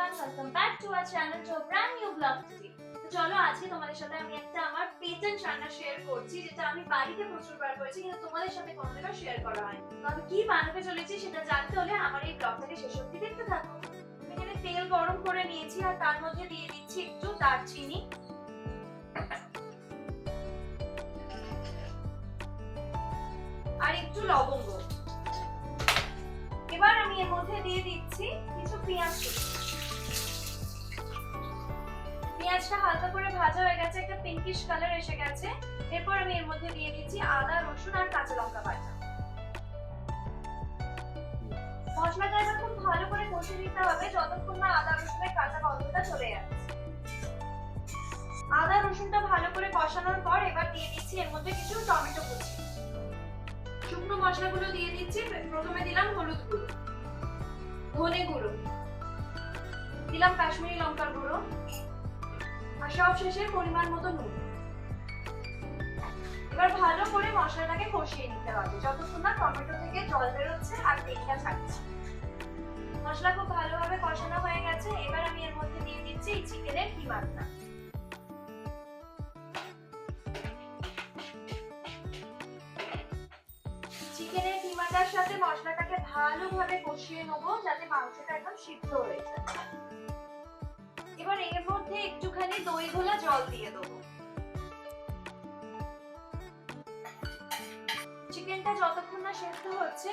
everyone, welcome back to our channel to a brand new vlog today. তো চলো আজকে তোমাদের সাথে আমি একটা আমার পেটেন্ট রান্না শেয়ার করছি যেটা আমি বাড়িতে প্রচুরবার করেছি কিন্তু তোমাদের সাথে কোনোদিনও শেয়ার করা হয়নি। তো আমি কি বানাতে চলেছি সেটা জানতে হলে আমার এই ব্লগটাকে শেষ অবধি দেখতে থাকো। আমি এখানে তেল গরম করে নিয়েছি আর তার মধ্যে দিয়ে দিচ্ছি একটু দারচিনি, আর একটু লবঙ্গ। এবার আমি এর মধ্যে দিয়ে দিচ্ছি কিছু পেঁয়াজ কুচি। পেঁয়াজটা হালকা করে ভাজা হয়ে গেছে, একটা পিঙ্কিশ কালার এসে গেছে। এরপর আমি এর মধ্যে দিয়ে দিচ্ছি আদা, রসুন আর কাঁচা লঙ্কা বাটা। মশলাটা এবার খুব ভালো করে কষে নিতে হবে যতক্ষণ না আদা রসুনের কাঁচা গন্ধটা চলে যাচ্ছে। আদা রসুনটা ভালো করে কষানোর পর এবার দিয়ে দিচ্ছি এর মধ্যে কিছু টমেটো কুচি। শুকনো মশলাগুলো দিয়ে দিচ্ছি। প্রথমে দিলাম হলুদ গুঁড়ো, ধনে গুঁড়ো, দিলাম কাশ্মীরি লঙ্কার গুঁড়ো, আর সব শেষে পরিমাণ মতো নুন। এবার ভালো করে মশলাটাকে কষিয়ে নিতে হবে যতক্ষণ না টমেটো থেকে জল বেরোচ্ছে আর তেলটা ছাড়ছে। মশলা খুব ভালোভাবে কষানো হয়ে গেছে। এবার আমি এর মধ্যে দিয়ে দিচ্ছি এই চিকেনের কিমাটা। চিকেনের কিমাটার সাথে মশলাটাকে ভালোভাবে কষিয়ে নেবো যাতে মাংসটা একদম সিদ্ধ হয়ে যায়। এবার এর মধ্যে একটুখানি দই গোলা জল দিয়ে দেবো। চিকেনটা যতক্ষণ না সিদ্ধ হচ্ছে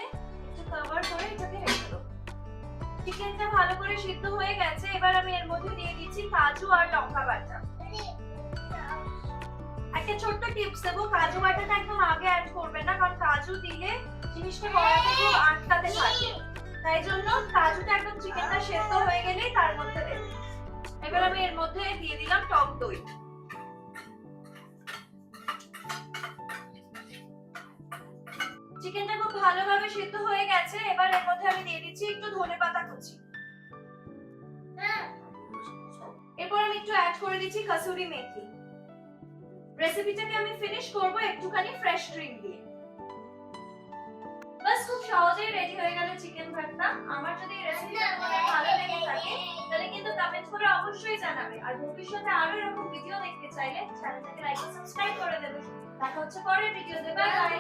একটু কভার করে এটাকে রেখে দেবো। চিকেনটা ভালো করে সিদ্ধ হয়ে গেছে। এবার আমি এর মধ্যে দিয়ে দিচ্ছি কাজু আর লঙ্কা বাটা। একটা ছোট্ট টিপস দেবো, কাজু বাটাটা একদম আগে অ্যাড করবে না, কারণ কাজু দিলে জিনিসটা কড়াতে খুব আটকাতে থাকে। তাই জন্য কাজুটা একদম চিকেনটা সেদ্ধ হয়ে গেলেই তার মধ্যে দেবো। এবার আমি এর মধ্যে দিয়ে দিলাম টক দই। চিকেনটা খুব ভালোভাবে সিদ্ধ হয়ে গেছে। এবার এর মধ্যে আমি দিয়ে দিচ্ছি একটু ধনেপাতা কুচি। এরপর আমি একটু অ্যাড করে দিচ্ছি কসুরি মেথি। রেসিপিটাকে আমি ফিনিশ করব একটুখানি ফ্রেশ ক্রিম দিয়ে। বাস খুব সহজেই রেডি হয়ে গেল চিকেন ভর্তা। আমার যদি এই রেসিপিটা তোমাদের ভালো লেগে থাকে তাহলে কিন্তু কমেন্ট করে অবশ্যই জানাবে। আর ভবিষ্যতে আরো এরকম ভিডিও দেখতে চাইলে চ্যানেলটাকে লাইক ও সাবস্ক্রাইব করে দেবে। দেখা হচ্ছে পরের ভিডিওতে। Bye bye.